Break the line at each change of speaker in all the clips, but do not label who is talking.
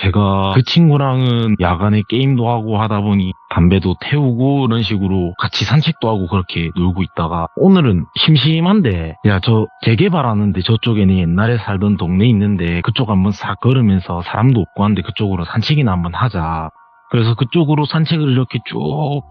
제가 그 친구랑은 야간에 게임도 하고 하다 보니 담배도 태우고 이런 식으로 같이 산책도 하고 그렇게 놀고 있다가 오늘은 심심한데 야, 저 재개발하는데 저쪽에는 옛날에 살던 동네 있는데 그쪽 한번 싹 걸으면서 사람도 없고 한데 그쪽으로 산책이나 한번 하자. 그래서 그쪽으로 산책을 이렇게 쭉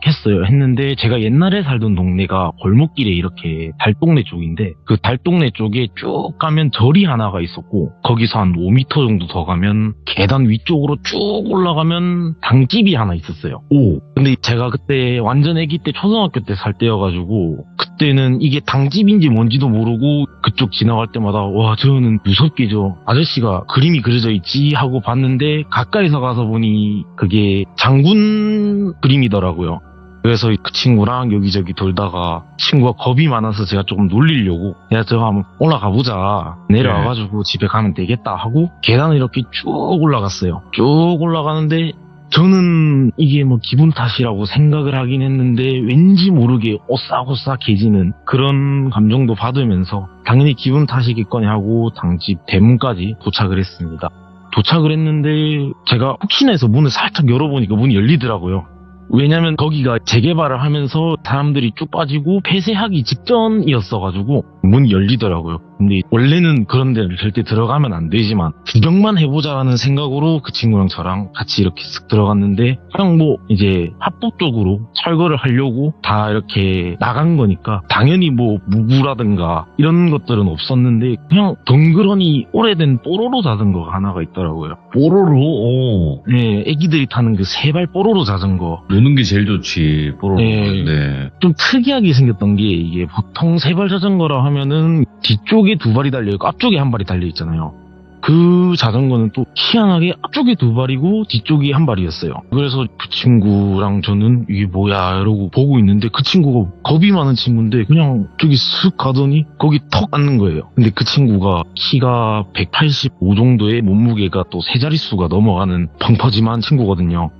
했어요. 했는데 제가 옛날에 살던 동네가 골목길에 이렇게 달동네 쪽인데 그 달동네 쪽에 쭉 가면 절이 하나가 있었고 거기서 한 5m 정도 더 가면 계단 위쪽으로 쭉 올라가면 당집이 하나 있었어요. 오. 근데 제가 그때 완전 애기 때 초등학교 때 살 때여가지고 그때는 이게 당집인지 뭔지도 모르고 그쪽 지나갈 때마다 와 저는 무섭게 저 아저씨가 그림이 그려져 있지 하고 봤는데 가까이서 가서 보니 그게 장군 그림이더라고요. 그래서 그 친구랑 여기저기 돌다가 친구가 겁이 많아서 제가 조금 놀리려고 야 저 한번 올라가 보자 내려와가지고 집에 가면 되겠다 하고 계단을 이렇게 쭉 올라갔어요. 쭉 올라가는데 저는 이게 뭐 기분 탓이라고 생각을 하긴 했는데 왠지 모르게 오싹오싹해지는 그런 감정도 받으면서 당연히 기분 탓이겠거니 하고 당집 대문까지 도착을 했습니다. 도착을 했는데 제가 혹시나 해서 문을 살짝 열어보니까 문이 열리더라고요. 왜냐면 거기가 재개발을 하면서 사람들이 쭉 빠지고 폐쇄하기 직전이었어가지고 문이 열리더라고요. 근데 원래는 그런 데를 절대 들어가면 안 되지만 구경만 해보자라는 생각으로 그 친구랑 저랑 같이 이렇게 쓱 들어갔는데 그냥 뭐 이제 합법적으로 철거를 하려고 다 이렇게 나간 거니까 당연히 뭐 무구라든가 이런 것들은 없었는데 그냥 덩그러니 오래된 뽀로로 자전거가 하나가 있더라고요.
뽀로로? 오.
네, 애기들이 타는 그 세발 뽀로로 자전거.
노는 게 제일 좋지, 뽀로로.
네.
네.
좀 특이하게 생겼던 게 이게 보통 세발 자전거라 하면은 뒤쪽에 두 발이 달려있고 앞쪽에 한 발이 달려있잖아요. 그 자전거는 또 희한하게 앞쪽에 두 발이고 뒤쪽이 한 발이었어요. 그래서 그 친구랑 저는 이게 뭐야 이러고 보고 있는데 그 친구가 겁이 많은 친구인데 그냥 저기 쓱 가더니 거기 턱 앉는 거예요. 근데 그 친구가 키가 185 정도의 몸무게가 또 세 자릿수가 넘어가는 펑퍼짐한 친구거든요.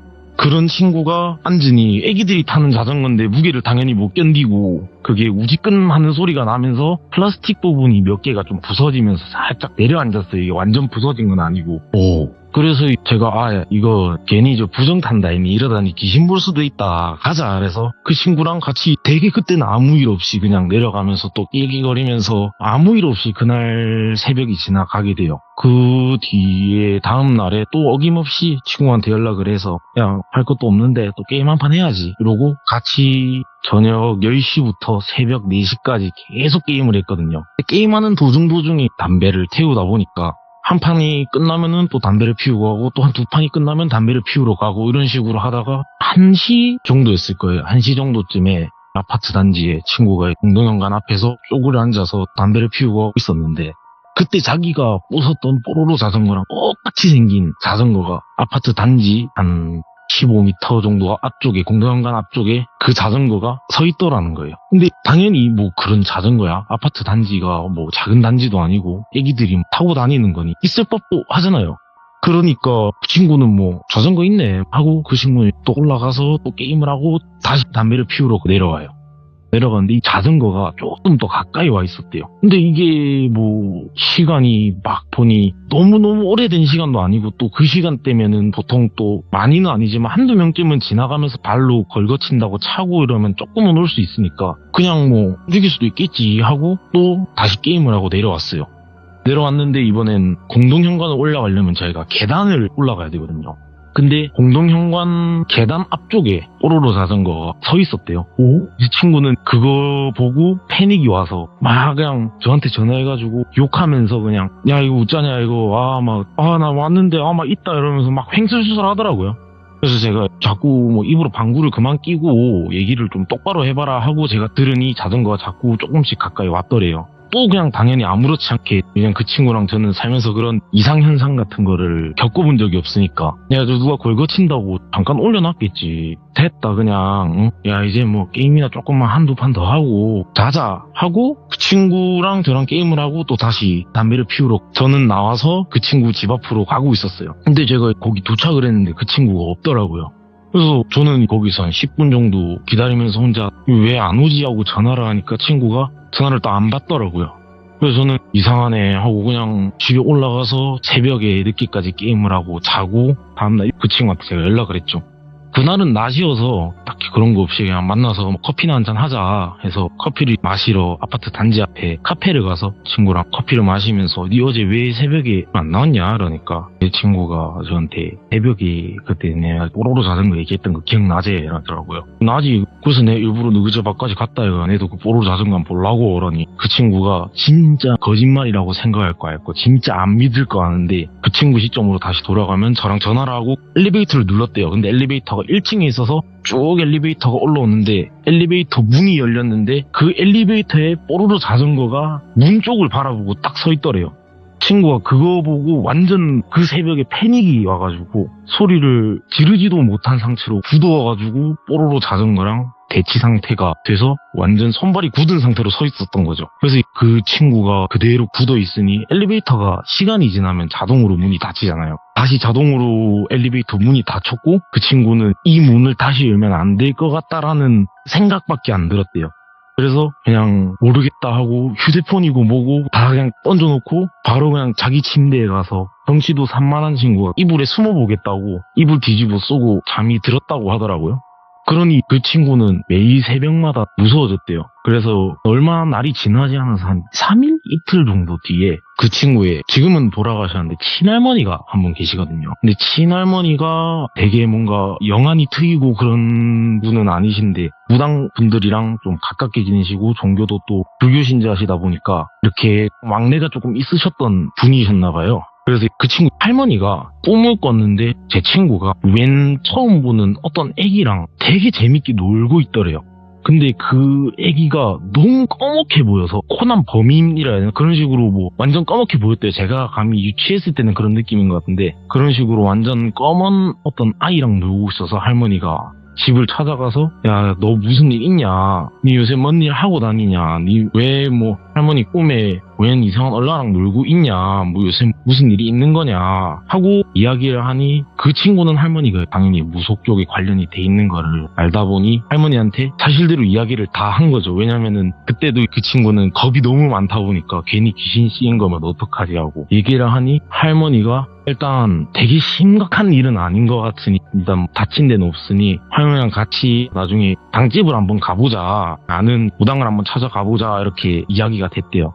그런 친구가 앉으니 애기들이 타는 자전거인데 무게를 당연히 못 견디고 그게 우지끈 하는 소리가 나면서 플라스틱 부분이 몇 개가 좀 부서지면서 살짝 내려앉았어요. 이게 완전 부서진 건 아니고.
오.
그래서 제가 이거 괜히 저 부정 탄다 했니 이러다니 귀신 볼 수도 있다 가자. 그래서 그 친구랑 같이 되게 그때는 아무 일 없이 그냥 내려가면서 또 낄낄거리면서 아무 일 없이 그날 새벽이 지나가게 돼요. 그 뒤에 다음 날에 또 어김없이 친구한테 연락을 해서 야 할 것도 없는데 또 게임 한 판 해야지 이러고 같이 저녁 10시부터 새벽 4시까지 계속 게임을 했거든요. 게임하는 도중에 담배를 태우다 보니까 한 판이 끝나면은 또 담배를 피우고 하고 또 한 두 판이 끝나면 담배를 피우러 가고 이런 식으로 하다가 1시 정도였을 거예요. 1시 정도쯤에 아파트 단지에 친구가 공동현관 앞에서 쪼그려 앉아서 담배를 피우고 있었는데 그때 자기가 부쉈던 뽀로로 자전거랑 똑같이 생긴 자전거가 아파트 단지 한 15m 정도 앞쪽에 공동현관 앞쪽에 그 자전거가 서 있더라는 거예요. 근데 당연히 뭐 그런 자전거야 아파트 단지가 뭐 작은 단지도 아니고 애기들이 타고 다니는 거니 있을 법도 하잖아요. 그러니까 그 친구는 뭐 자전거 있네 하고 그 친구는 또 올라가서 또 게임을 하고 다시 담배를 피우러 내려와요. 내려갔는데 이 자전거가 조금 더 가까이 와 있었대요. 근데 이게 뭐 시간이 막 보니 너무너무 오래된 시간도 아니고 또 그 시간대면은 보통 또 많이는 아니지만 한두 명쯤은 지나가면서 발로 걸거친다고 차고 이러면 조금은 올 수 있으니까 그냥 뭐 죽일 수도 있겠지 하고 또 다시 게임을 하고 내려왔어요. 내려왔는데 이번엔 공동현관을 올라가려면 저희가 계단을 올라가야 되거든요. 근데 공동현관 계단 앞쪽에 뽀로로 자전거가 서 있었대요. 오? 이 친구는 그거 보고 패닉이 와서 막 그냥 저한테 전화해가지고 욕하면서 그냥 야 이거 어쩌냐 이거 나 왔는데 막 있다 이러면서 막 횡설수설 하더라고요. 그래서 제가 자꾸 뭐 입으로 방구를 그만 끼고 얘기를 좀 똑바로 해봐라 하고 제가 들으니 자전거가 자꾸 조금씩 가까이 왔더래요. 또 그냥 당연히 아무렇지 않게 그냥 그 친구랑 저는 살면서 그런 이상현상 같은 거를 겪어본 적이 없으니까 야 저 누가 걸거친다고 잠깐 올려놨겠지 됐다 그냥 응? 야 이제 뭐 게임이나 조금만 한두 판 더 하고 자자 하고 그 친구랑 저랑 게임을 하고 또 다시 담배를 피우러 저는 나와서 그 친구 집 앞으로 가고 있었어요. 근데 제가 거기 도착을 했는데 그 친구가 없더라고요. 그래서 저는 거기서 한 10분 정도 기다리면서 혼자 왜 안 오지 하고 전화를 하니까 친구가 전화를 또 안 받더라고요. 그래서 저는 이상하네 하고 그냥 집에 올라가서 새벽에 늦게까지 게임을 하고 자고 다음날 그 친구한테 제가 연락을 했죠. 그날은 낮이어서 딱히 그런 거 없이 그냥 만나서 커피나 한잔 하자 해서 커피를 마시러 아파트 단지 앞에 카페를 가서 친구랑 커피를 마시면서 니 어제 왜 새벽에 안 나왔냐 그러니까 내 친구가 저한테 새벽에 그때 내가 뽀로로 자전거 얘기했던 거 기억나지? 이러더라고요. 나지. 그래서 내 일부러 너그 집 앞까지 갔다 해가 내도 그 뽀로로 자전거 한번 보려고 그러니 그 친구가 진짜 거짓말이라고 생각할 거 알고 진짜 안 믿을 거 아는데 그 친구 시점으로 다시 돌아가면 저랑 전화를 하고 엘리베이터를 눌렀대요. 근데 엘리베이터가 1층에 있어서 쭉 엘리베이터가 올라오는데 엘리베이터 문이 열렸는데 그 엘리베이터에 뽀로로 자전거가 문 쪽을 바라보고 딱 서 있더래요. 친구가 그거 보고 완전 그 새벽에 패닉이 와가지고 소리를 지르지도 못한 상태로 굳어와가지고 뽀로로 자전거랑 대치 상태가 돼서 완전 손발이 굳은 상태로 서 있었던 거죠. 그래서 그 친구가 그대로 굳어 있으니 엘리베이터가 시간이 지나면 자동으로 문이 닫히잖아요. 다시 자동으로 엘리베이터 문이 닫혔고 그 친구는 이 문을 다시 열면 안 될 것 같다라는 생각밖에 안 들었대요. 그래서 그냥 모르겠다 하고 휴대폰이고 뭐고 다 그냥 던져놓고 바로 그냥 자기 침대에 가서 덩치도 산만한 친구가 이불에 숨어보겠다고 이불 뒤집어 쓰고 잠이 들었다고 하더라고요. 그러니 그 친구는 매일 새벽마다 무서워졌대요. 그래서 얼마 날이 지나지 않아서 한 3일? 이틀 정도 뒤에 그 친구의 지금은 돌아가셨는데 친할머니가 한 분 계시거든요. 근데 친할머니가 되게 뭔가 영안이 트이고 그런 분은 아니신데 무당 분들이랑 좀 가깝게 지내시고 종교도 또 불교 신자시다 보니까 이렇게 막내가 조금 있으셨던 분이셨나 봐요. 그래서 그 친구 할머니가 꿈을 꿨는데 제 친구가 웬 처음 보는 어떤 애기랑 되게 재밌게 놀고 있더래요. 근데 그 애기가 너무 꺼멓게 보여서 코난 범인이라 해야 되나 그런 식으로 뭐 완전 꺼멓게 보였대요. 제가 감히 유치했을 때는 그런 느낌인 것 같은데 그런 식으로 완전 검은 어떤 아이랑 놀고 있어서 할머니가 집을 찾아가서 야 너 무슨 일 있냐 니 요새 뭔 일 하고 다니냐 니 왜 뭐 할머니 꿈에 웬 이상한 얼라랑 놀고 있냐 뭐 요새 무슨 일이 있는 거냐 하고 이야기를 하니 그 친구는 할머니가 당연히 무속 쪽에 관련이 돼 있는 거를 알다 보니 할머니한테 사실대로 이야기를 다 한 거죠. 왜냐면은 그때도 그 친구는 겁이 너무 많다 보니까 괜히 귀신 씌인 거면 어떡하지 하고 얘기를 하니 할머니가 일단 되게 심각한 일은 아닌 것 같으니 일단 다친 데는 없으니 할머니랑 같이 나중에 당집을 한번 가보자 아는 무당을 한번 찾아가보자 이렇게 이야기가 됐대요.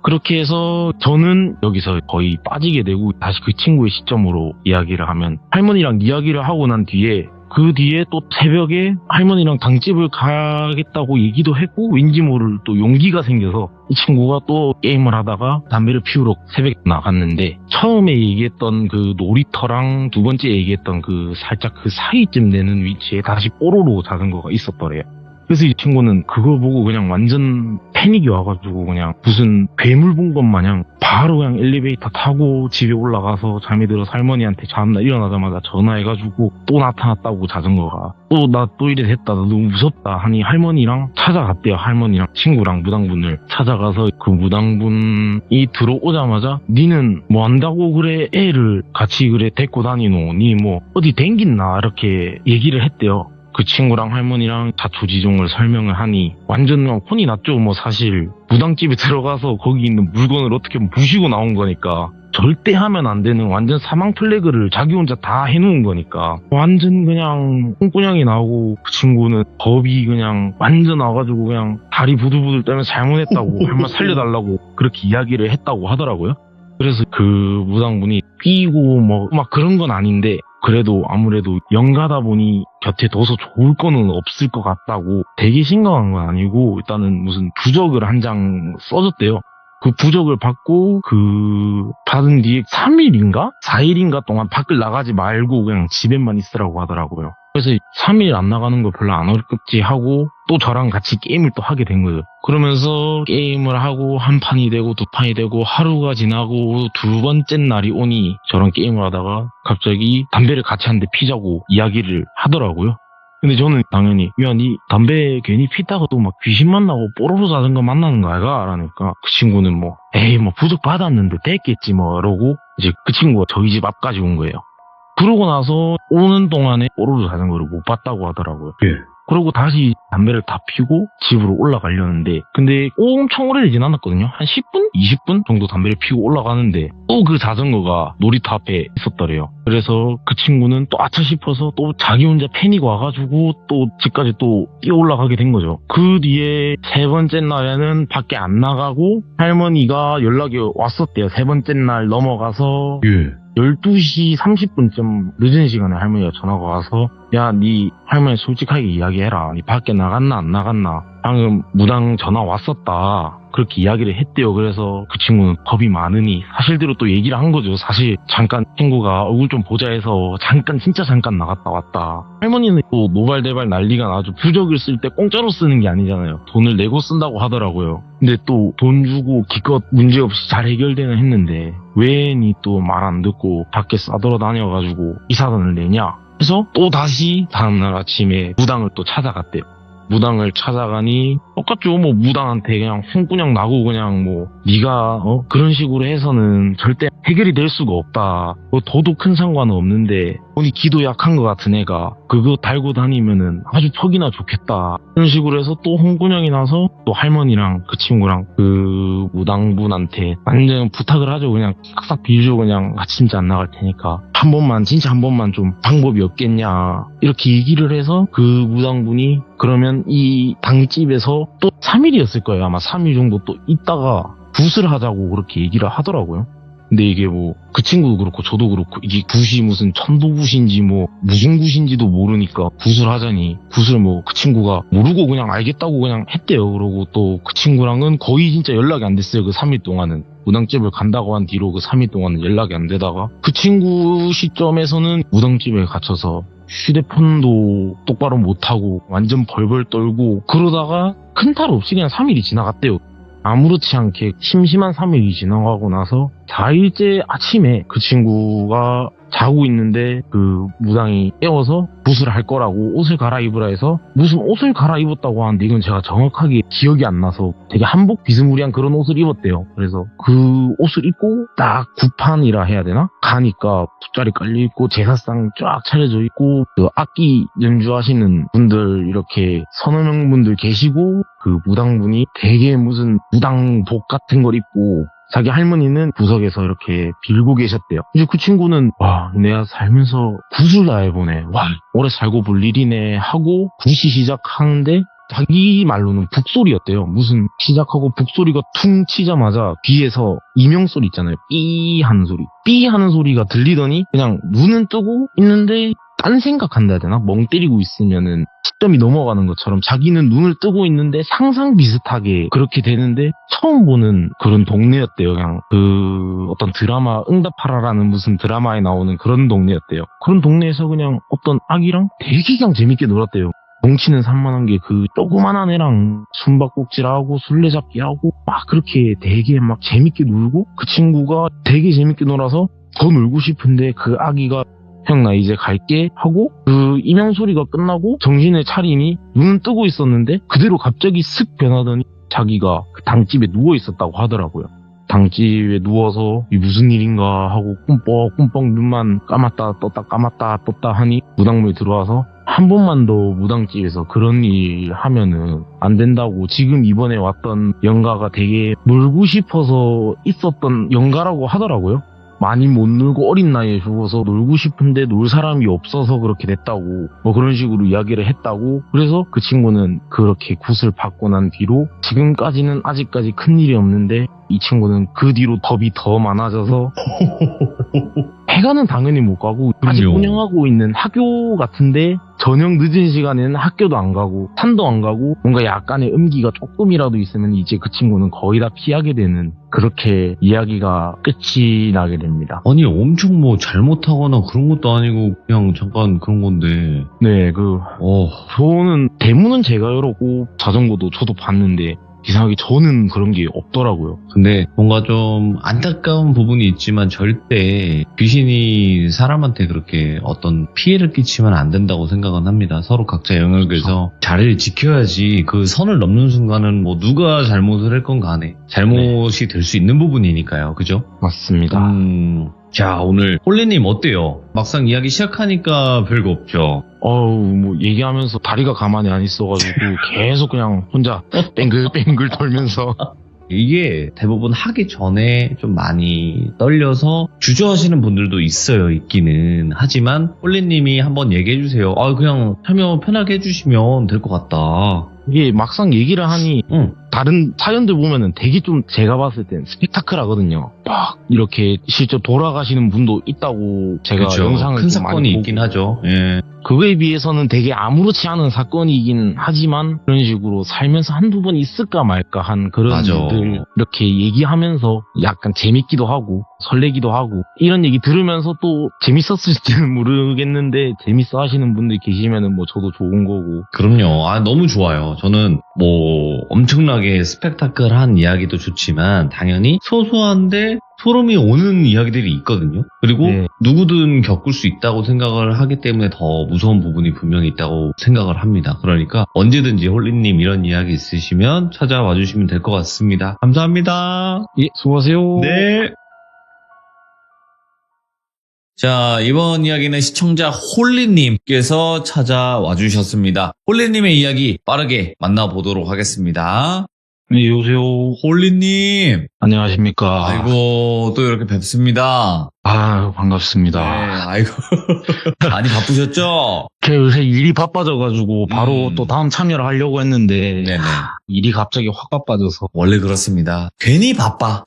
그렇게 해서 저는 여기서 거의 빠지게 되고 다시 그 친구의 시점으로 이야기를 하면 할머니랑 이야기를 하고 난 뒤에 그 뒤에 또 새벽에 할머니랑 당집을 가겠다고 얘기도 했고 왠지 모를 또 용기가 생겨서 이 친구가 또 게임을 하다가 담배를 피우러 새벽에 나갔는데 처음에 얘기했던 그 놀이터랑 두 번째 얘기했던 그 살짝 그 사이쯤 되는 위치에 다시 뽀로로 자전거가 있었더래요. 그래서 이 친구는 그거 보고 그냥 완전 패닉이 와가지고 그냥 무슨 괴물 본 것 마냥 바로 그냥 엘리베이터 타고 집에 올라가서 잠이 들어서 할머니한테 다음날 일어나자마자 전화해가지고 또 나타났다고 자전거가 또 나 또 이래 됐다 나 너무 무섭다 하니 할머니랑 찾아갔대요. 할머니랑 친구랑 무당분을 찾아가서 그 무당분이 들어오자마자 니는 뭐 한다고 그래 애를 같이 그래 데리고 다니노 니 뭐 어디 댕긴나 이렇게 얘기를 했대요. 그 친구랑 할머니랑 자초지종을 설명을 하니 완전 혼이 났죠. 뭐 사실 무당집에 들어가서 거기 있는 물건을 어떻게 부시고 나온 거니까 절대 하면 안 되는 완전 사망 플래그를 자기 혼자 다 해놓은 거니까 완전 그냥 똥꾸냥이 나오고 그 친구는 겁이 그냥 완전 나가지고 그냥 다리 부들부들 떨면서 잘못했다고 할머니 살려달라고 그렇게 이야기를 했다고 하더라고요. 그래서 그 무당분이 끼고 뭐 막 그런 건 아닌데 그래도 아무래도 영가다 보니 곁에 둬서 좋을 거는 없을 것 같다고 되게 심각한 건 아니고 일단은 무슨 부적을 한 장 써줬대요. 그 부적을 받고 그 받은 뒤에 3일인가? 4일인가 동안 밖을 나가지 말고 그냥 집에만 있으라고 하더라고요. 그래서 3일 안 나가는 거 별로 안 어렵지 하고 또 저랑 같이 게임을 또 하게 된 거예요. 그러면서 게임을 하고 한 판이 되고 두 판이 되고 하루가 지나고 두 번째 날이 오니 저랑 게임을 하다가 갑자기 담배를 같이 하는데 피자고 이야기를 하더라고요. 근데 저는 당연히 야 니 담배 괜히 피다가 또 막 귀신 만나고 뽀로로 자전거 만나는 거 아이가? 라니까 그 친구는 뭐 에이 뭐 부적 받았는데 됐겠지 뭐 이러고 이제 그 친구가 저희 집 앞까지 온 거예요. 그러고 나서 오는 동안에 뽀로로 자전거를 못 봤다고 하더라고요.
예.
그러고 다시 담배를 다 피고 집으로 올라가려는데 근데 엄청 오래되진 않았거든요. 한 10분? 20분 정도 담배를 피고 올라가는데 또 그 자전거가 놀이터 앞에 있었더래요. 그래서 그 친구는 또 아차 싶어서 또 자기 혼자 패닉 와가지고 또 집까지 또 뛰어 올라가게 된 거죠. 그 뒤에 세 번째 날에는 밖에 안 나가고 할머니가 연락이 왔었대요. 세 번째 날 넘어가서
예.
12시 30분쯤 늦은 시간에 할머니가 전화가 와서 야, 니 할머니 솔직하게 이야기해라. 니 밖에 나갔나 안 나갔나. 방금 무당 전화 왔었다. 그렇게 이야기를 했대요. 그래서 그 친구는 겁이 많으니 사실대로 또 얘기를 한 거죠. 사실 잠깐 친구가 얼굴 좀 보자 해서 잠깐 진짜 잠깐 나갔다 왔다. 할머니는 또 노발대발 난리가 나죠. 부적을 쓸 때 공짜로 쓰는 게 아니잖아요. 돈을 내고 쓴다고 하더라고요. 근데 또 돈 주고 기껏 문제없이 잘 해결되는 했는데 왜 니 또 말 안 듣고 밖에 싸돌아다녀가지고 이 사단을 내냐. 그래서 또 다시 다음날 아침에 무당을 또 찾아갔대요. 무당을 찾아가니 똑같죠. 뭐 무당한테 그냥 홍군형 나고 그냥 뭐 네가 그런 식으로 해서는 절대 해결이 될 수가 없다. 뭐 더도 큰 상관은 없는데 본이 기도 약한 것 같은 애가 그거 달고 다니면은 아주 퍽이나 좋겠다. 그런 식으로 해서 또 홍군형이 나서 또 할머니랑 그 친구랑 그 무당분한테 완전 부탁을 하죠. 그냥 싹싹 빌죠. 그냥 진짜 안 나갈 테니까 한 번만 진짜 한 번만 좀 방법이 없겠냐 이렇게 얘기를 해서 그 무당분이 그러면 이 당집에서 또 3일이었을 거예요. 아마 3일 정도 또 있다가 굿을 하자고 그렇게 얘기를 하더라고요. 근데 이게 뭐 그 친구도 그렇고 저도 그렇고 이게 굿이 무슨 천도굿인지 뭐 무슨 굿인지도 모르니까 굿을 하자니 굿을 뭐 그 친구가 모르고 그냥 알겠다고 그냥 했대요. 그러고 또 그 친구랑은 거의 진짜 연락이 안 됐어요. 그 3일 동안은. 무당집을 간다고 한 뒤로 그 3일 동안은 연락이 안 되다가 그 친구 시점에서는 무당집에 갇혀서 휴대폰도 똑바로 못하고 완전 벌벌 떨고 그러다가 큰 탈 없이 그냥 3일이 지나갔대요. 아무렇지 않게 심심한 3일이 지나가고 나서 4일째 아침에 그 친구가 자고 있는데 그 무당이 깨워서 굿을 할 거라고 옷을 갈아입으라 해서 무슨 옷을 갈아입었다고 하는데 이건 제가 정확하게 기억이 안 나서 되게 한복 비스무리한 그런 옷을 입었대요. 그래서 그 옷을 입고 딱 굿판이라 해야 되나? 가니까 돗자리 깔려있고 제사상 쫙 차려져 있고 그 악기 연주하시는 분들 이렇게 서너 명 분들 계시고 그 무당분이 되게 무슨 무당복 같은 걸 입고 자기 할머니는 구석에서 이렇게 빌고 계셨대요. 이제 그 친구는 와 내가 살면서 굿을 다 해보네. 와 오래 살고 볼 일이네 하고 굿이 시작하는데 자기 말로는 북소리였대요. 무슨 시작하고 북소리가 퉁 치자마자 귀에서 이명소리 있잖아요. 삐 하는 소리. 삐 하는 소리가 들리더니 그냥 눈은 뜨고 있는데 딴 생각한다 해야 되나? 멍 때리고 있으면은 시점이 넘어가는 것처럼 자기는 눈을 뜨고 있는데 상상 비슷하게 그렇게 되는데 처음 보는 그런 동네였대요. 그냥 그 어떤 드라마 응답하라라는 무슨 드라마에 나오는 그런 동네였대요. 그런 동네에서 그냥 어떤 아기랑 되게 그냥 재밌게 놀았대요. 덩치는 산만한 게 그 조그만한 애랑 숨바꼭질하고 술래잡기하고 막 그렇게 되게 막 재밌게 놀고 그 친구가 되게 재밌게 놀아서 더 놀고 싶은데 그 아기가 형 나 이제 갈게 하고 그 이명소리가 끝나고 정신을 차리니 눈은 뜨고 있었는데 그대로 갑자기 슥 변하더니 자기가 그 당집에 누워 있었다고 하더라고요. 당집에 누워서 이 무슨 일인가 하고 꿈뻑꿈뻑 눈만 감았다 떴다 감았다 떴다 하니 무당물이 들어와서 한 번만 더 무당집에서 그런 일 하면은 안 된다고 지금 이번에 왔던 영가가 되게 놀고 싶어서 있었던 영가라고 하더라고요. 많이 못 놀고 어린 나이에 죽어서 놀고 싶은데 놀 사람이 없어서 그렇게 됐다고 뭐 그런 식으로 이야기를 했다고. 그래서 그 친구는 그렇게 굿을 받고 난 뒤로 지금까지는 아직까지 큰일이 없는데 이 친구는 그 뒤로 겁이 더 많아져서 회관은 당연히 못 가고 아직
그럼요.
운영하고 있는 학교 같은데 저녁 늦은 시간에는 학교도 안 가고 산도 안 가고 뭔가 약간의 음기가 조금이라도 있으면 이제 그 친구는 거의 다 피하게 되는 그렇게 이야기가 끝이 나게 됩니다.
아니 엄청 뭐 잘못하거나 그런 것도 아니고 그냥 잠깐 그런 건데.
네,
어.
저는 대문은 제가 열었고 자전거도 저도 봤는데 이상하게 저는 그런 게 없더라고요.
근데 뭔가 좀 안타까운 부분이 있지만 절대 귀신이 사람한테 그렇게 어떤 피해를 끼치면 안 된다고 생각은 합니다. 서로 각자 영역에서 자리를 지켜야지 그 선을 넘는 순간은 뭐 누가 잘못을 했건 간에 잘못이 될 수 있는 부분이니까요. 그죠?
맞습니다.
자, 오늘 홀리님 어때요? 막상 이야기 시작하니까 별거 없죠?
뭐 얘기하면서 다리가 가만히 안 있어가지고 계속 그냥 혼자 뱅글뱅글 돌면서.
이게 대부분 하기 전에 좀 많이 떨려서 주저하시는 분들도 있어요, 있기는. 하지만 홀리님이 한번 얘기해주세요. 그냥 참여 편하게 해주시면 될 것 같다.
이게 막상 얘기를 하니
응.
다른 사연들 보면은 되게 좀 제가 봤을 땐 스펙타클하거든요. 막 이렇게 실제 돌아가시는 분도 있다고 제가
그쵸.
영상을
큰
좀 많이
사건이
보고,
있긴 하죠. 예.
그거에 비해서는 되게 아무렇지 않은 사건이긴 하지만 그런 식으로 살면서 한두 번 있을까 말까 한 그런
맞아.
일들 이렇게 얘기하면서 약간 재밌기도 하고 설레기도 하고 이런 얘기 들으면서 또 재밌었을지는 모르겠는데 재밌어 하시는 분들이 계시면은 뭐 저도 좋은 거고.
그럼요. 너무 좋아요. 저는 뭐 엄청나게 스펙타클한 이야기도 좋지만 당연히 소소한데 소름이 오는 이야기들이 있거든요. 그리고
네.
누구든 겪을 수 있다고 생각을 하기 때문에 더 무서운 부분이 분명히 있다고 생각을 합니다. 그러니까 언제든지 홀리님 이런 이야기 있으시면 찾아와 주시면 될 것 같습니다. 감사합니다.
예, 수고하세요.
네. 자, 이번 이야기는 시청자 홀리님께서 찾아와 주셨습니다. 홀리님의 이야기 빠르게 만나보도록 하겠습니다.
네, 여보세요.
홀리님.
안녕하십니까.
아이고, 또 이렇게 뵙습니다.
반갑습니다.
네, 아이고. 많이 바쁘셨죠?
제가 요새 일이 바빠져가지고 바로
음.
또 다음 참여를 하려고 했는데
네네.
일이 갑자기 확 바빠져서.
원래 그렇습니다. 괜히 바빠.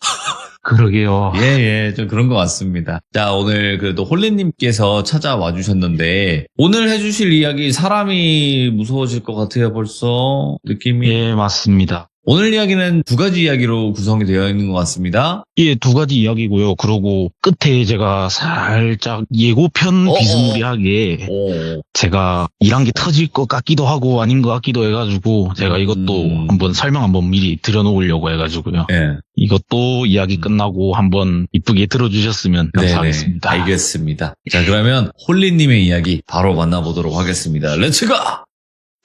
그러게요.
예, 좀 그런 것 같습니다. 자, 오늘 그래도 홀리님께서 찾아와 주셨는데, 오늘 해주실 이야기 사람이 무서워질 것 같아요, 벌써. 느낌이.
예, 맞습니다.
오늘 이야기는 두 가지 이야기로 구성이 되어 있는 것 같습니다.
예, 두 가지 이야기고요. 그리고 끝에 제가 살짝 예고편 비스무리하게
오.
제가 일한 게 터질 것 같기도 하고 아닌 것 같기도 해가지고 제가 이것도 한번 설명 한번 미리 드려놓으려고 해가지고요.
예.
이것도 이야기 끝나고 한번 이쁘게 들어주셨으면 감사하겠습니다.
네네, 알겠습니다. 자, 그러면 홀리님의 이야기 바로 만나보도록 하겠습니다. 렛츠고!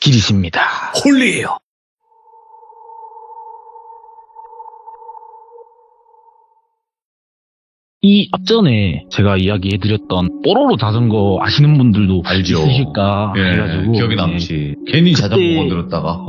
길이십니다.
홀리예요.
이 앞전에 제가 이야기해드렸던 뽀로로 자전거 아시는 분들도
알죠.
있으실까 해가지고
기억에 남지. 괜히 자전거 건드렸다가.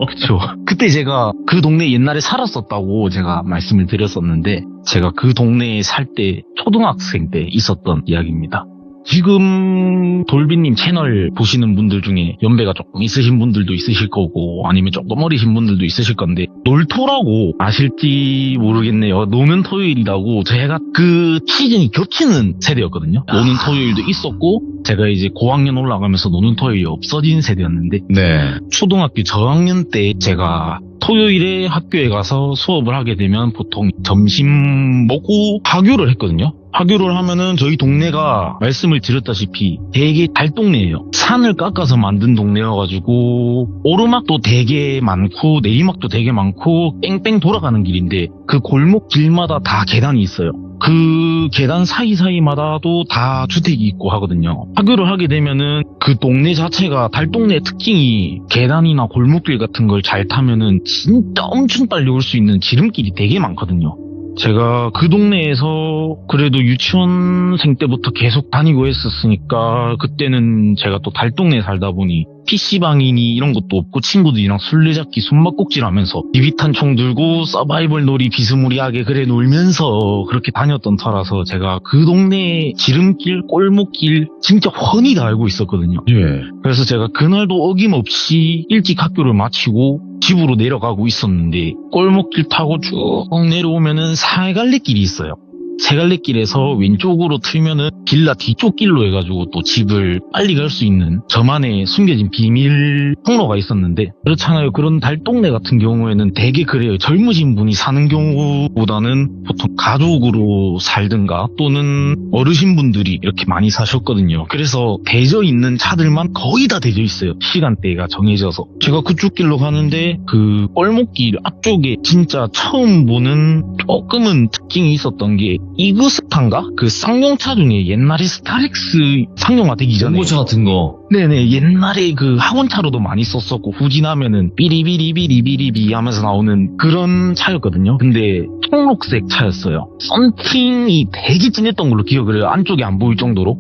그렇죠. 그때 제가 그 동네 옛날에 살았었다고 제가 말씀을 드렸었는데 제가 그 동네에 살 때 초등학생 때 있었던 이야기입니다. 지금 돌비님 채널 보시는 분들 중에 연배가 조금 있으신 분들도 있으실 거고 아니면 조금 어리신 분들도 있으실 건데 놀토라고 아실지 모르겠네요. 노는 토요일이라고 제가 그 시즌이 겹치는 세대였거든요. 노는 토요일도 있었고 제가 이제 고학년 올라가면서 노는 토요일이 없어진 세대였는데
네.
초등학교 저학년 때 제가 토요일에 학교에 가서 수업을 하게 되면 보통 점심 먹고 하교를 했거든요. 하교를 하면은 저희 동네가 말씀을 드렸다시피 되게 달동네예요. 산을 깎아서 만든 동네여가지고 오르막도 되게 많고 내리막도 되게 많고 뺑뺑 돌아가는 길인데 그 골목 길마다 다 계단이 있어요. 그 계단 사이사이마다도 다 주택이 있고 하거든요. 하교를 하게 되면은 그 동네 자체가 달동네 특징이 계단이나 골목길 같은 걸 잘 타면은 진짜 엄청 빨리 올 수 있는 지름길이 되게 많거든요. 제가 그 동네에서 그래도 유치원생 때부터 계속 다니고 했었으니까 그때는 제가 또 달동네에 살다 보니 PC방이니 이런 것도 없고 친구들이랑 술래잡기 숨바꼭질 하면서 비비탄 총 들고 서바이벌 놀이 비스무리하게 그래 놀면서 그렇게 다녔던 터라서 제가 그 동네 지름길, 골목길 진짜 훤히 다 알고 있었거든요.
예.
그래서 제가 그날도 어김없이 일찍 학교를 마치고 집으로 내려가고 있었는데 골목길 타고 쭉 내려오면은 세갈래길이 있어요. 세갈래길에서 왼쪽으로 틀면은 빌라 뒤쪽 길로 해가지고 또 집을 빨리 갈 수 있는 저만의 숨겨진 비밀 통로가 있었는데 그렇잖아요. 그런 달동네 같은 경우에는 되게 그래요. 젊으신 분이 사는 경우보다는 보통 가족으로 살든가 또는 어르신분들이 이렇게 많이 사셨거든요. 그래서 대져 있는 차들만 거의 다 대져 있어요. 시간대가 정해져서. 제가 그쪽 길로 가는데 그 골목길 앞쪽에 진짜 처음 보는 조금은 특징이 있었던 게 이그스파인가? 그 쌍용차 중에 옛날에 스타렉스 상용화 되기 전에
공고차 같은 거.
네네, 옛날에 그 학원차로도 많이 썼었고 후진하면은 삐리비리비리비리비 하면서 나오는 그런 차였거든요. 근데 청록색 차였어요. 썬팅이 되게 진했던 걸로 기억을 해요. 안쪽이 안 보일 정도로.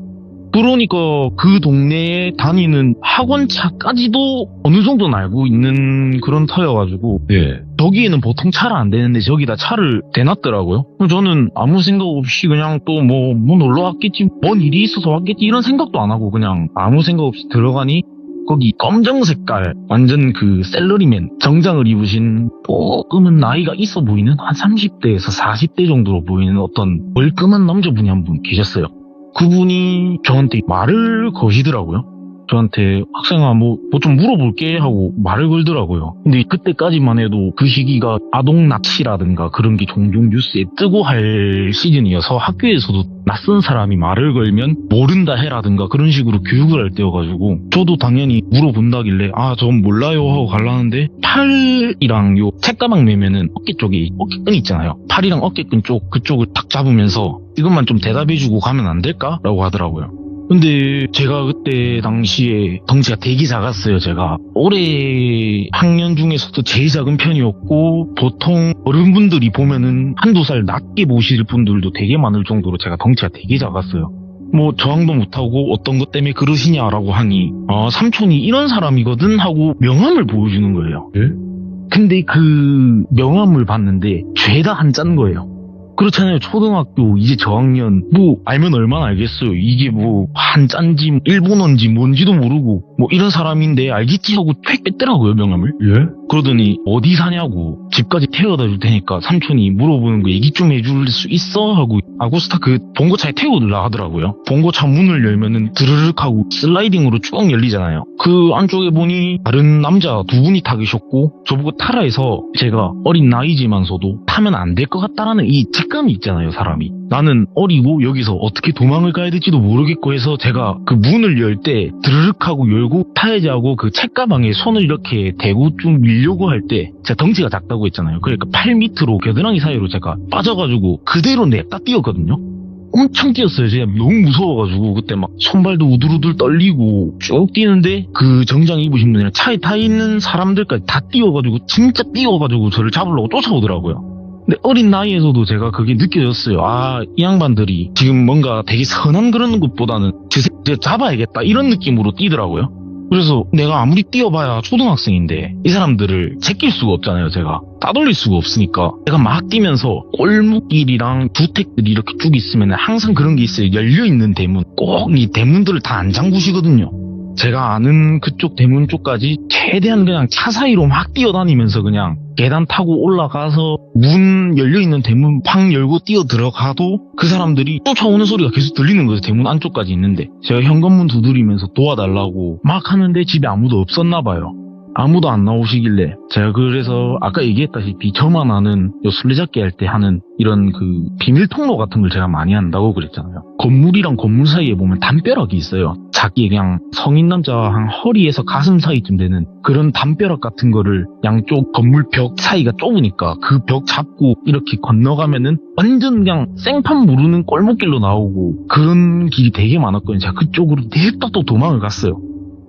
그러니까 그 동네에 다니는 학원차까지도 어느 정도는 알고 있는 그런 차여가지고
예.
저기에는 보통 차를 안 대는데 저기다 차를 대놨더라고요. 저는 아무 생각 없이 그냥 또 뭐 놀러 왔겠지, 뭔 일이 있어서 왔겠지 이런 생각도 안 하고 그냥 아무 생각 없이 들어가니 거기 검정 색깔 완전 그 셀러리맨 정장을 입으신 조금은 나이가 있어 보이는 한 30대에서 40대 정도로 보이는 어떤 멀끔한 남자분이 한 분 계셨어요. 그분이 저한테 말을 거시더라고요. 저한테 학생아 뭐 좀 물어볼게 하고 말을 걸더라고요. 근데 그때까지만 해도 그 시기가 아동 납치라든가 그런 게 종종 뉴스에 뜨고 할 시즌이어서 학교에서도 낯선 사람이 말을 걸면 모른다 해라든가 그런 식으로 교육을 할 때여가지고 저도 당연히 물어본다길래 전 몰라요 하고 갈라는데 팔이랑 요 책가방 매면은 어깨 쪽에 어깨끈 있잖아요. 팔이랑 어깨끈 쪽 그쪽을 탁 잡으면서 이것만 좀 대답해주고 가면 안 될까? 라고 하더라고요. 근데 제가 그때 당시에 덩치가 되게 작았어요. 제가 올해 학년 중에서도 제일 작은 편이었고 보통 어른분들이 보면은 한두 살 낮게 보실 분들도 되게 많을 정도로 제가 덩치가 되게 작았어요. 뭐 저항도 못하고 어떤 것 때문에 그러시냐라고 하니 삼촌이 이런 사람이거든 하고 명함을 보여주는 거예요.
예?
근데 그 명함을 봤는데 죄다 한자인 거예요. 그렇잖아요. 초등학교 이제 저학년 뭐 알면 얼마나 알겠어요. 이게 뭐 한자인지 일본어인지 뭔지도 모르고 뭐 이런 사람인데 알겠지 하고 휙 뺐더라고요 명함을.
예?
그러더니 어디 사냐고 집까지 태워다 줄 테니까 삼촌이 물어보는 거 얘기 좀 해줄 수 있어 하고 아고스타 그 봉고차에 태워달라 하더라고요. 봉고차 문을 열면은 드르륵 하고 슬라이딩으로 쭉 열리잖아요. 그 안쪽에 보니 다른 남자 두 분이 타 계셨고 저보고 타라 해서 제가 어린 나이지만서도 타면 안 될 것 같다라는 이 책감이 있잖아요. 사람이 나는 어리고 여기서 어떻게 도망을 가야 될지도 모르겠고 해서 제가 그 문을 열 때 드르륵 하고 열고 타야지 하고 그 책가방에 손을 이렇게 대고 좀 밀려고 할 때 제가 덩치가 작다고 했잖아요. 그러니까 팔 밑으로 겨드랑이 사이로 제가 빠져가지고 그대로 냅다 뛰었거든요. 엄청 뛰었어요. 제가 너무 무서워가지고 그때 막 손발도 우들우들 떨리고 쭉 뛰는데 그 정장 입으신 분이랑 차에 타 있는 사람들까지 다 뛰어가지고 진짜 뛰어가지고 저를 잡으려고 쫓아오더라고요. 근데 어린 나이에서도 제가 그게 느껴졌어요. 이 양반들이 지금 뭔가 되게 선한 그런 것보다는 제 잡아야겠다 이런 느낌으로 뛰더라고요. 그래서 내가 아무리 뛰어봐야 초등학생인데 이 사람들을 제낄 수가 없잖아요. 제가 따돌릴 수가 없으니까 제가 막 뛰면서 골목길이랑 주택들이 이렇게 쭉 있으면 항상 그런 게 있어요. 열려있는 대문, 꼭 이 대문들을 다 안 잠그시거든요. 제가 아는 그쪽 대문 쪽까지 최대한 그냥 차 사이로 막 뛰어다니면서 그냥 계단 타고 올라가서 문 열려있는 대문 팡 열고 뛰어 들어가도 그 사람들이 쫓아오는 소리가 계속 들리는 거예요. 대문 안쪽까지 있는데 제가 현관문 두드리면서 도와달라고 막 하는데 집에 아무도 없었나 봐요. 아무도 안 나오시길래 제가 그래서 아까 얘기했다시피 저만 아는 요 술래잡기 할 때 하는 이런 그 비밀 통로 같은 걸 제가 많이 한다고 그랬잖아요. 건물이랑 건물 사이에 보면 담벼락이 있어요. 자기 그냥 성인 남자 한 허리에서 가슴 사이쯤 되는 그런 담벼락 같은 거를 양쪽 건물 벽 사이가 좁으니까 그 벽 잡고 이렇게 건너가면은 완전 그냥 생판 모르는 꼴목길로 나오고 그런 길이 되게 많았거든요. 제가 그쪽으로 냅다 또 도망을 갔어요.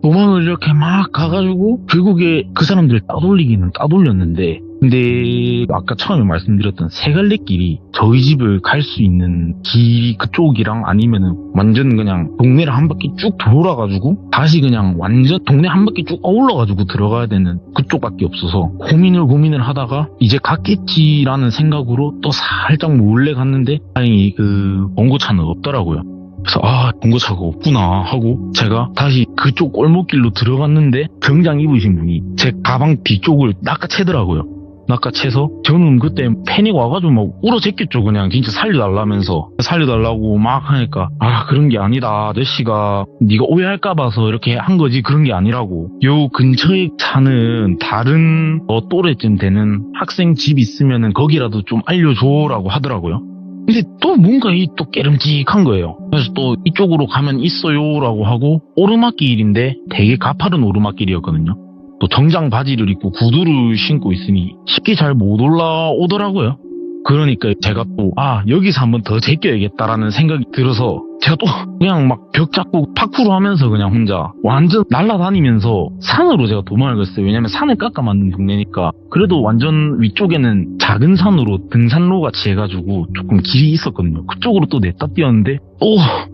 도망을 이렇게 막 가가지고 결국에 그 사람들을 따돌리기는 따돌렸는데 근데 아까 처음에 말씀드렸던 세 갈래 길이 저희 집을 갈 수 있는 길이 그쪽이랑 아니면은 완전 그냥 동네를 한 바퀴 쭉 돌아가지고 다시 그냥 완전 동네 한 바퀴 쭉 어울러가지고 들어가야 되는 그쪽밖에 없어서 고민을 하다가 이제 갔겠지라는 생각으로 또 살짝 몰래 갔는데 다행히 그 봉고차는 없더라고요. 그래서 봉고차가 없구나 하고 제가 다시 그쪽 골목길로 들어갔는데 정장 입으신 분이 제 가방 뒤쪽을 낚아채더라고요. 낚아채서 저는 그때 패닉 와가지고 막 울어제꼈죠. 그냥 진짜 살려달라면서 살려달라고 막 하니까 그런 게 아니다. 아저씨가 네가 오해할까 봐서 이렇게 한 거지 그런 게 아니라고. 요 근처에 사는 다른 또래쯤 되는 학생 집 있으면은 거기라도 좀 알려줘라고 하더라고요. 근데 또 뭔가 또 깨름직한 거예요. 그래서 또 이쪽으로 가면 있어요라고 하고 오르막길인데 되게 가파른 오르막길이었거든요. 또 정장 바지를 입고 구두를 신고 있으니 쉽게 잘 못 올라오더라고요. 그러니까 제가 또 여기서 한번 더 제껴야겠다라는 생각이 들어서 제가 또 그냥 막 벽 잡고 파쿠르 하면서 그냥 혼자 완전 날아다니면서 산으로 제가 도망을 갔어요. 왜냐면 산을 깎아 만든 동네니까. 그래도 완전 위쪽에는 작은 산으로 등산로 같이 해가지고 조금 길이 있었거든요. 그쪽으로 또 냈다 뛰었는데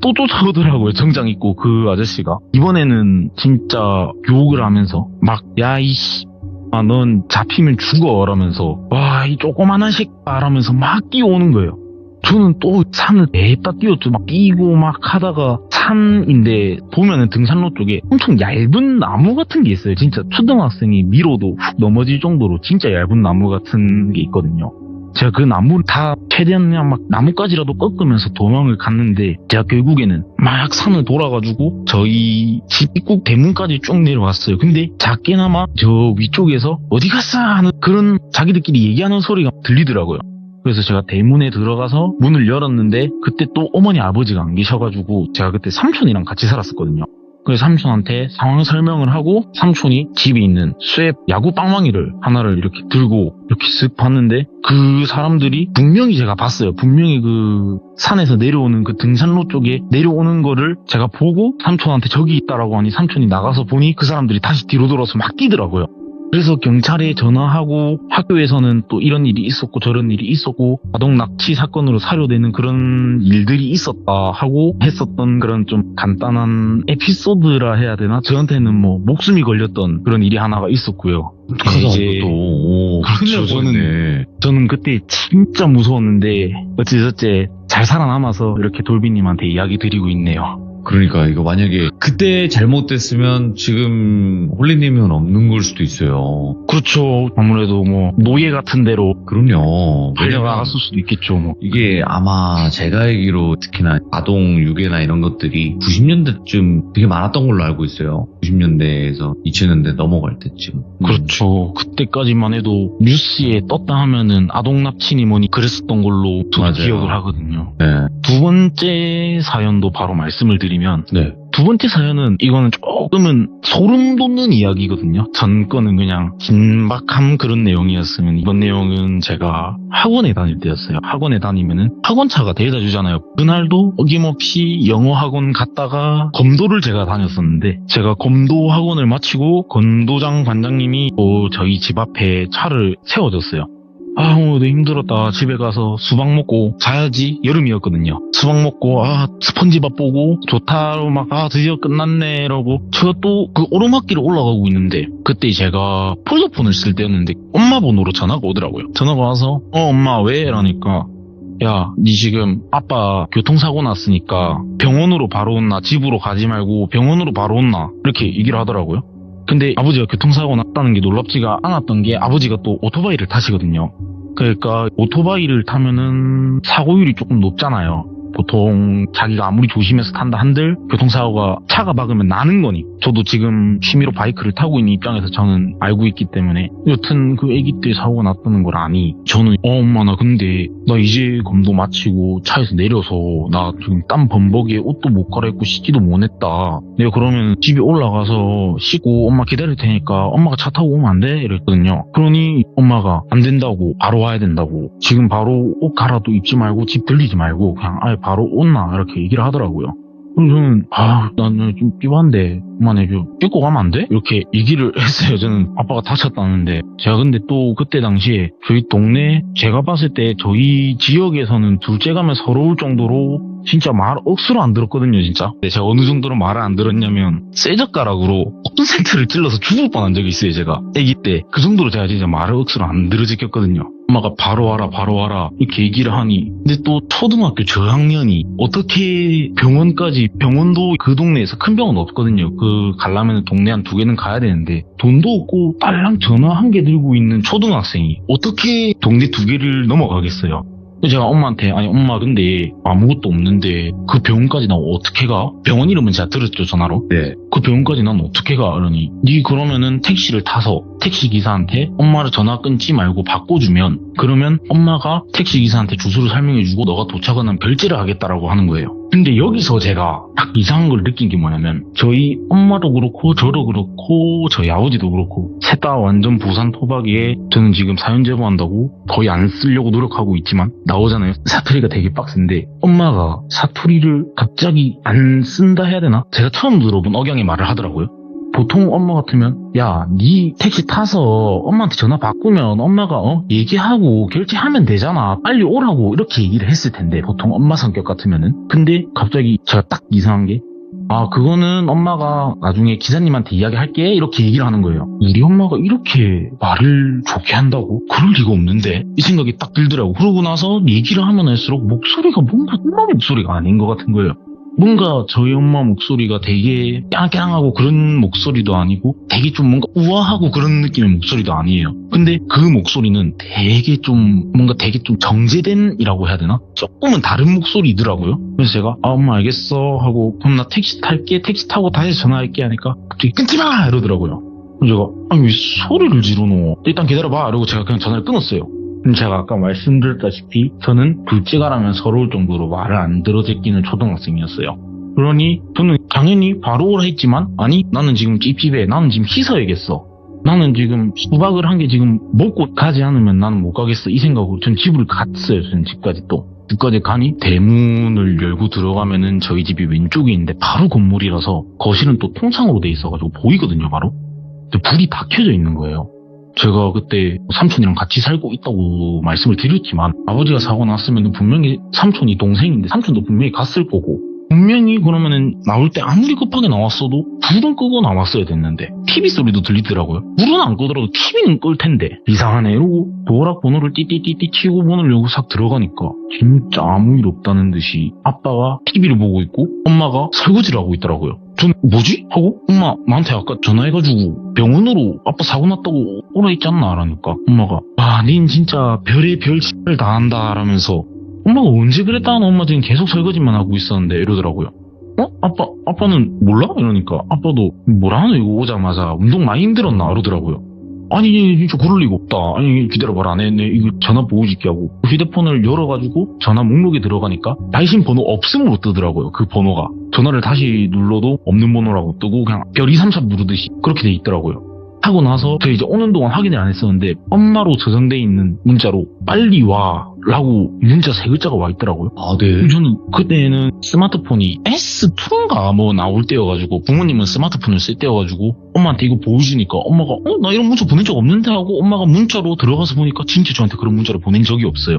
또 쫓아오더라고요. 정장 입고 그 아저씨가. 이번에는 진짜 욕을 하면서 막 야 이씨 넌 잡히면 죽어 라면서 와 이 조그만한 새끼야 라면서 막 뛰어오는 거예요. 저는 또 산을 냈다 뛰었죠. 막 뛰고 막 하다가 산인데 보면은 등산로 쪽에 엄청 얇은 나무 같은 게 있어요. 진짜 초등학생이 밀어도 훅 넘어질 정도로 진짜 얇은 나무 같은 게 있거든요. 제가 그 나무를 다 최대한 그냥 막 나뭇가지라도 꺾으면서 도망을 갔는데 제가 결국에는 막 산을 돌아가지고 저희 집 입구 대문까지 쭉 내려왔어요. 근데 작게나마 저 위쪽에서 어디 갔어 하는 그런 자기들끼리 얘기하는 소리가 들리더라고요. 그래서 제가 대문에 들어가서 문을 열었는데 그때 또 어머니 아버지가 안 계셔가지고 제가 그때 삼촌이랑 같이 살았었거든요. 그래서 삼촌한테 상황 설명을 하고 삼촌이 집에 있는 쇠 야구 빵망이를 하나를 이렇게 들고 이렇게 쓱 봤는데 그 사람들이 분명히 제가 봤어요. 분명히 그 산에서 내려오는 그 등산로 쪽에 내려오는 거를 제가 보고 삼촌한테 저기 있다라고 하니 삼촌이 나가서 보니 그 사람들이 다시 뒤로 돌아서 막 뛰더라고요. 그래서 경찰에 전화하고 학교에서는 또 이런 일이 있었고 저런 일이 있었고 아동 납치 사건으로 사료되는 그런 일들이 있었다 하고 했었던 그런 좀 간단한 에피소드라 해야 되나? 저한테는 뭐 목숨이 걸렸던 그런 일이 하나가 있었고요.
이제
그렇죠. 저는 그때 진짜 무서웠는데 어찌저찌 잘 살아남아서 이렇게 돌비님한테 이야기 드리고 있네요.
그러니까 이거 만약에 그때 잘못됐으면 지금 홀리님은 없는 걸 수도 있어요.
그렇죠. 아무래도 뭐 노예 같은 데로
그럼요.
팔려나갔을 수도 있겠죠. 뭐.
이게 아마 제가 알기로 특히나 아동 유괴나 이런 것들이 90년대쯤 되게 많았던 걸로 알고 있어요. 90년대에서 2000년대 넘어갈 때쯤.
그렇죠. 그때까지만 해도 뉴스에 떴다 하면은 아동 납치니 뭐니 그랬었던 걸로 저도
맞아요.
기억을 하거든요.
네.
두 번째 사연도 바로 말씀을 드리면
네.
두 번째 사연은 이거는 조금은 소름 돋는 이야기거든요. 전 거는 그냥 긴박한 그런 내용이었으면 이번 내용은 제가 학원에 다닐 때였어요. 학원에 다니면은 학원차가 데려다 주잖아요. 그날도 어김없이 영어 학원 갔다가 검도를 제가 다녔었는데 제가 검도 학원을 마치고 검도장 관장님이 또 저희 집 앞에 차를 세워줬어요. 오늘 힘들었다. 집에 가서 수박 먹고 자야지. 여름이었거든요. 수박 먹고 스펀지밥 보고 좋다로 막 드디어 끝났네 라고 제가 또 그 오르막길을 올라가고 있는데 그때 제가 폴더폰을 쓸 때였는데 엄마 번호로 전화가 오더라고요. 전화가 와서 엄마 왜? 라니까 야, 니 지금 아빠 교통사고 났으니까 병원으로 바로 온나? 집으로 가지 말고 병원으로 바로 온나? 이렇게 얘기를 하더라고요. 근데 아버지가 교통사고 났다는 게 놀랍지가 않았던 게 아버지가 또 오토바이를 타시거든요. 그러니까 오토바이를 타면은 사고율이 조금 높잖아요. 보통 자기가 아무리 조심해서 탄다 한들 교통사고가 차가 박으면 나는 거니. 저도 지금 취미로 바이크를 타고 있는 입장에서 저는 알고 있기 때문에 여튼 그 아기 때 사고가 났다는 걸 아니 저는 엄마 나 근데 나 이제 검도 마치고 차에서 내려서 나 지금 땀 범벅에 옷도 못 갈아입고 씻지도 못했다. 내가 그러면 집에 올라가서 씻고 엄마 기다릴 테니까 엄마가 차 타고 오면 안 돼? 이랬거든요. 그러니 엄마가 안 된다고 바로 와야 된다고 지금 바로 옷 갈아도 입지 말고 집 들리지 말고 그냥 아예 바로 온나 이렇게 얘기를 하더라고요. 그럼 저는 나는 좀 삐반데 엄마 내 삐고 가면 안 돼? 이렇게 얘기를 했어요. 저는 아빠가 다쳤다는데 제가 근데 또 그때 당시에 저희 동네 제가 봤을 때 저희 지역에서는 둘째 가면 서러울 정도로 진짜 말 억수로 안 들었거든요. 진짜. 근데 제가 어느 정도로 말을 안 들었냐면 쇠젓가락으로 콘센트를 찔러서 죽을 뻔한 적이 있어요. 제가 아기 때 그 정도로 제가 진짜 말을 억수로 안 들어지켰거든요. 엄마가 바로 와라 이렇게 얘기를 하니 근데 또 초등학교 저학년이 어떻게 병원도 그 동네에서 큰 병원 없거든요. 그 가려면 동네 한 2개는 가야 되는데 돈도 없고 딸랑 전화 1개 들고 있는 초등학생이 어떻게 동네 2개를 넘어가겠어요. 제가 엄마한테 아니 엄마 근데 아무것도 없는데 그 병원까지 나 어떻게 가? 병원 이름은 제가 들었죠 전화로.
네.
그 병원까지 난 어떻게 가? 이러니 니 그러면은 택시를 타서 택시기사한테 엄마를 전화 끊지 말고 바꿔주면 그러면 엄마가 택시기사한테 주소를 설명해주고 너가 도착은 하면 결제를 하겠다라고 하는 거예요. 근데 여기서 제가 딱 이상한 걸 느낀 게 뭐냐면 저희 엄마도 그렇고 저도 그렇고 저희 아버지도 그렇고 셋 다 완전 부산 토박이에 저는 지금 사연 제보한다고 거의 안 쓰려고 노력하고 있지만 나오잖아요. 사투리가 되게 빡센데 엄마가 사투리를 갑자기 안 쓴다 해야 되나? 제가 처음 들어본 억양의 말을 하더라고요. 보통 엄마 같으면 야, 니 택시 타서 엄마한테 전화 바꾸면 엄마가 얘기하고 결제하면 되잖아. 빨리 오라고 이렇게 얘기를 했을 텐데 보통 엄마 성격 같으면은. 근데 갑자기 제가 딱 이상한 게 그거는 엄마가 나중에 기사님한테 이야기할게 이렇게 얘기를 하는 거예요. 우리 엄마가 이렇게 말을 좋게 한다고? 그럴 리가 없는데 이 생각이 딱 들더라고. 그러고 나서 얘기를 하면 할수록 목소리가 뭔가 엄마 목소리가 아닌 것 같은 거예요. 뭔가 저희 엄마 목소리가 되게 깡깡하고 그런 목소리도 아니고 되게 좀 뭔가 우아하고 그런 느낌의 목소리도 아니에요. 근데 그 목소리는 되게 좀 뭔가 되게 좀 정제된이라고 해야 되나? 조금은 다른 목소리더라고요. 그래서 제가 엄마 알겠어 하고 그럼 나 택시 탈게 택시 타고 다시 전화할게 하니까 갑자기 끊지마 이러더라고요. 그래서 제가 아니 왜 소리를 지르노? 일단 기다려봐 이러고 제가 그냥 전화를 끊었어요. 제가 아까 말씀드렸다시피 저는 둘째가라면 서러울 정도로 말을 안 들어 제끼는 초등학생이었어요. 그러니 저는 당연히 바로 오라 했지만 아니 나는 지금 찌피배 나는 지금 씻어야겠어. 나는 지금 수박을 한 개 지금 먹고 가지 않으면 나는 못 가겠어 이 생각으로 전 집을 갔어요. 저는 집까지 또. 집까지 가니 대문을 열고 들어가면은 저희 집이 왼쪽에 있는데 바로 건물이라서 거실은 또 통창으로 돼 있어가지고 보이거든요 바로. 근데 불이 다 켜져 있는 거예요. 제가 그때 삼촌이랑 같이 살고 있다고 말씀을 드렸지만 아버지가 사고 났으면 분명히 삼촌이 동생인데 삼촌도 분명히 갔을 거고 분명히 그러면은 나올 때 아무리 급하게 나왔어도 불은 끄고 나왔어야 됐는데 TV 소리도 들리더라고요. 불은 안 끄더라도 TV는 끌 텐데 이상하네 이러고 도어락 번호를 띠띠띠띠 치고 문을 열고 싹 들어가니까 진짜 아무 일 없다는 듯이 아빠가 TV를 보고 있고 엄마가 설거지를 하고 있더라고요. 전 뭐지? 하고 엄마 나한테 아까 전화해가지고 병원으로 아빠 사고 났다고 오라 했지 않나? 라니까 엄마가 닌 진짜 별의 별 짓을 다 한다 라면서 엄마가 언제 그랬다는 엄마 지금 계속 설거지만 하고 있었는데 이러더라고요. 아빠는 몰라? 이러니까 아빠도 뭐라노 이거 오자마자 운동 많이 힘들었나? 이러더라고요. 아니 진짜 그럴 리가 없다. 아니 기다려봐라. 내 이거 전화 보고 있게 하고 휴대폰을 열어가지고 전화 목록에 들어가니까 발신 번호 없음으로 뜨더라고요. 그 번호가 전화를 다시 눌러도 없는 번호라고 뜨고 그냥 별 2, 3샵 누르듯이 그렇게 돼 있더라고요. 하고 나서 제가 이제 오는 동안 확인을 안 했었는데 엄마로 저장돼 있는 문자로 빨리 와 라고 문자 3글자가 와 있더라고요.
네.
저는 그때는 스마트폰이 S2인가 뭐 나올 때여가지고 부모님은 스마트폰을 쓸 때여가지고 엄마한테 이거 보여주니까 엄마가 나 이런 문자 보낸 적 없는데 하고 엄마가 문자로 들어가서 보니까 진짜 저한테 그런 문자를 보낸 적이 없어요.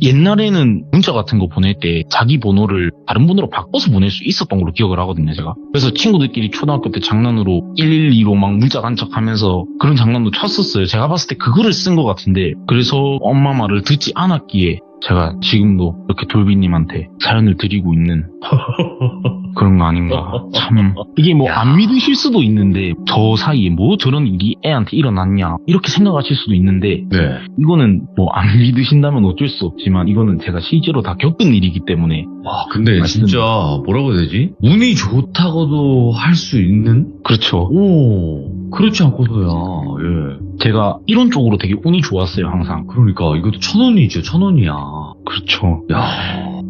옛날에는 문자 같은 거 보낼 때 자기 번호를 다른 번호로 바꿔서 보낼 수 있었던 걸로 기억을 하거든요, 제가. 그래서 친구들끼리 초등학교 때 장난으로 112로 막 문자 간척하면서 그런 장난도 쳤었어요. 제가 봤을 때 그거를 쓴 것 같은데 그래서 엄마 말을 듣지 않았기에 제가 지금도 이렇게 돌비님한테 사연을 드리고 있는 그런 거 아닌가. 참 이게 뭐 안 믿으실 수도 있는데 저 사이에 뭐 저런 일이 애한테 일어났냐 이렇게 생각하실 수도 있는데
네.
이거는 뭐 안 믿으신다면 어쩔 수 없지만 이거는 제가 실제로 다 겪은 일이기 때문에
와 근데 진짜 뭐라고 해야 되지? 운이 좋다고도 할 수 있는?
그렇죠.
그렇지 않고서야 예.
제가 이론적으로 되게 운이 좋았어요 항상.
그러니까 이것도 1,000원이죠. 1,000원이야.
그렇죠.
야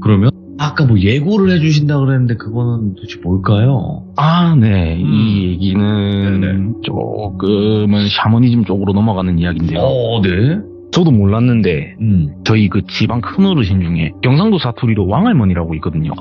그러면 아까 뭐 예고를 해주신다 그랬는데 그거는 도대체 뭘까요?
네. 이 얘기는
네네.
조금은 샤머니즘 쪽으로 넘어가는 이야기인데요.
네.
저도 몰랐는데 저희 그 지방 큰 어르신 중에 경상도 사투리로 왕할머니라고 있거든요.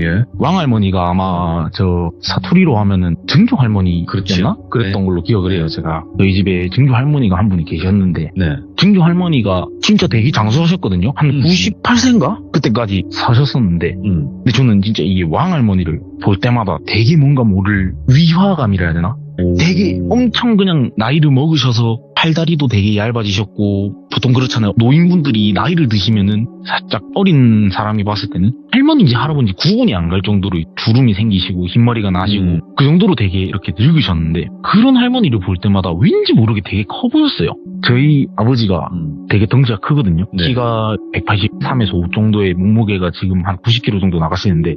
예.
왕할머니가 아마 저 사투리로 하면은 증조할머니였나?
그렇지.
그랬던
네.
걸로 기억을 해요. 제가 저희 집에 증조할머니가 한 분이 계셨는데
네.
증조할머니가 진짜 되게 장수하셨거든요. 한 98세인가? 그때까지 사셨었는데 근데 저는 진짜 이 왕할머니를 볼 때마다 되게 뭔가 모를 위화감이라 해야 되나? 되게 엄청 그냥 나이를 먹으셔서 팔다리도 되게 얇아지셨고 보통 그렇잖아요. 노인분들이 나이를 드시면은 살짝 어린 사람이 봤을 때는 할머니인지 할아버지인지 구분이 안 갈 정도로 주름이 생기시고 흰머리가 나시고 그 정도로 되게 이렇게 늙으셨는데 그런 할머니를 볼 때마다 왠지 모르게 되게 커 보였어요. 저희 아버지가 되게 덩치가 크거든요.
네.
키가 183에서 5 정도의 몸무게가 지금 한 90kg 정도 나가시는데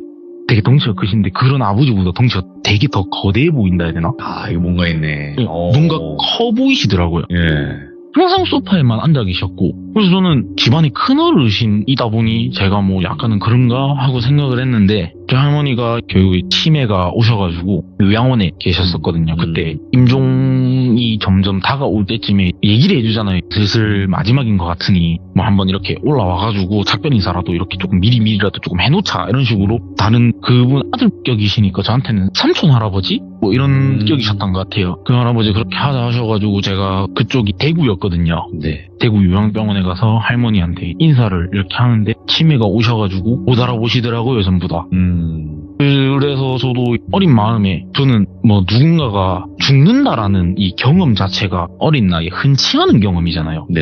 되게 덩치가 크신데 그런 아버지보다 덩치가 되게 더 거대해 보인다 해야 되나?
아, 이거 뭔가 있네.
뭔가 커 보이시더라고요.
예.
항상 소파에만 앉아 계셨고, 그래서 저는 집안이 큰 어르신이다 보니 제가 뭐 약간은 그런가 하고 생각을 했는데, 저희 할머니가 결국에 치매가 오셔가지고 요양원에 계셨었거든요. 그때 임종이 점점 다가올 때쯤에 얘기를 해주잖아요. 슬슬 마지막인 것 같으니 뭐 한번 이렇게 올라와가지고 작별 인사라도 이렇게 조금 미리미리라도 조금 해놓자, 이런 식으로. 다른 그분 아들 격이시니까 저한테는 삼촌 할아버지? 뭐 이런 격이셨던 것 같아요. 그 할아버지 그렇게 하자 하셔가지고 제가 그쪽이 대구였거든요.
네.
대구 요양병원에 가서 할머니한테 인사를 이렇게 하는데 치매가 오셔가지고 못 알아보시더라고요, 전부 다. 그래서 저도 어린 마음에, 저는 뭐 누군가가 죽는다라는 이 경험 자체가 어린 나이에 흔치 않은 경험이잖아요.
네.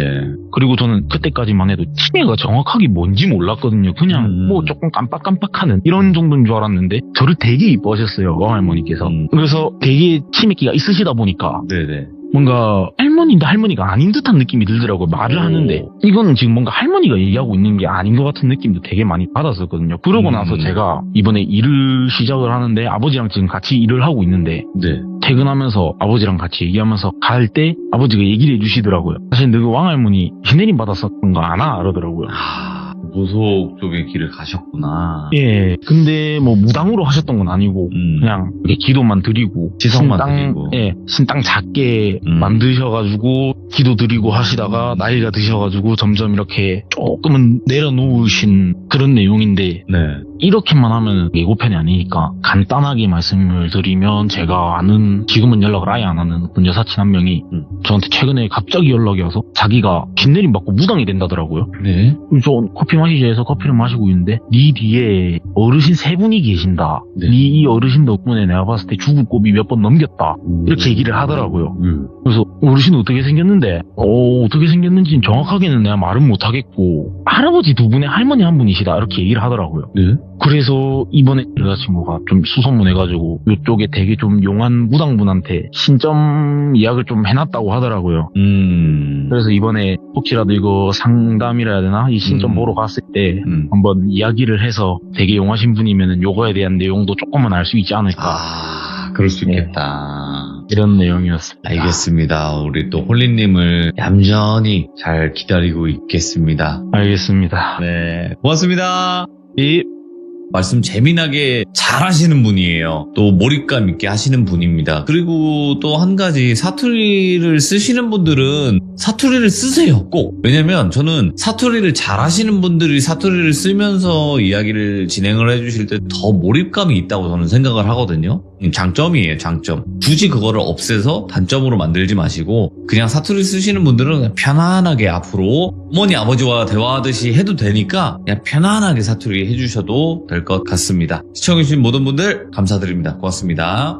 그리고 저는 그때까지만 해도 치매가 정확하게 뭔지 몰랐거든요. 그냥 뭐 조금 깜빡깜빡하는 이런 정도인 줄 알았는데 저를 되게 이뻐하셨어요, 할머니께서. 그래서 되게 치매기가 있으시다 보니까
네네.
뭔가 할머니인데 할머니가 아닌 듯한 느낌이 들더라고요. 말을 하는데 이거는 지금 뭔가 할머니가 얘기하고 있는 게 아닌 것 같은 느낌도 되게 많이 받았었거든요. 그러고 나서 제가 이번에 일을 시작을 하는데 아버지랑 지금 같이 일을 하고 있는데,
네.
퇴근하면서 아버지랑 같이 얘기하면서 갈 때 아버지가 얘기를 해주시더라고요. 사실 너그 왕할머니 신내림 받았었던 거 아나? 이러더라고요.
무속 쪽의 길을 가셨구나.
예, 근데 뭐 무당으로 하셨던 건 아니고 그냥 이렇게 기도만 드리고
지성만 드리고.
예, 신땅 작게 만드셔가지고 기도 드리고 하시다가 나이가 드셔가지고 점점 이렇게 조금은 내려놓으신 그런 내용인데,
네.
이렇게만 하면 예고편이 아니니까 간단하게 말씀을 드리면, 제가 아는, 지금은 연락을 아예 안 하는 분 여사친 한 명이 저한테 최근에 갑자기 연락이 와서 자기가 빈내림 받고 무당이 된다더라고요.
네.
저 커피 마시자 해서 커피를 마시고 있는데 네 뒤에 어르신 3분이 계신다.
네.
네 이 어르신 덕분에 내가 봤을 때 죽을 고비 몇 번 넘겼다. 이렇게 얘기를 하더라고요. 그래서 어르신 어떻게 생겼는데 어떻게 생겼는지는 정확하게는 내가 말은 못하겠고 할아버지 2분에 할머니 1분이시다, 이렇게 얘기를 하더라고요.
네.
그래서 이번에 여자친구가 좀 수소문해가지고 이쪽에 되게 좀 용한 무당분한테 신점 예약을 좀 해놨다고 하더라고요. 그래서 이번에 혹시라도 이거 상담이라 해야 되나? 이 신점 보러 갔을 때 한번 이야기를 해서 되게 용하신 분이면은 요거에 대한 내용도 조금은 알 수 있지 않을까.
그럴 수 있겠다.
이런 내용이었습니다.
알겠습니다. 우리 또 홀리님을 얌전히 잘 기다리고 있겠습니다.
알겠습니다.
네. 고맙습니다.
예.
말씀 재미나게 잘 하시는 분이에요. 또 몰입감 있게 하시는 분입니다. 그리고 또 한 가지, 사투리를 쓰시는 분들은 사투리를 쓰세요, 꼭. 왜냐면 저는 사투리를 잘 하시는 분들이 사투리를 쓰면서 이야기를 진행을 해주실 때 더 몰입감이 있다고 저는 생각을 하거든요. 장점이에요, 장점. 굳이 그거를 없애서 단점으로 만들지 마시고 그냥 사투리 쓰시는 분들은 그냥 편안하게 앞으로 어머니 아버지와 대화하듯이 해도 되니까 그냥 편안하게 사투리 해주셔도 될 것 같습니다. 시청해주신 모든 분들 감사드립니다. 고맙습니다.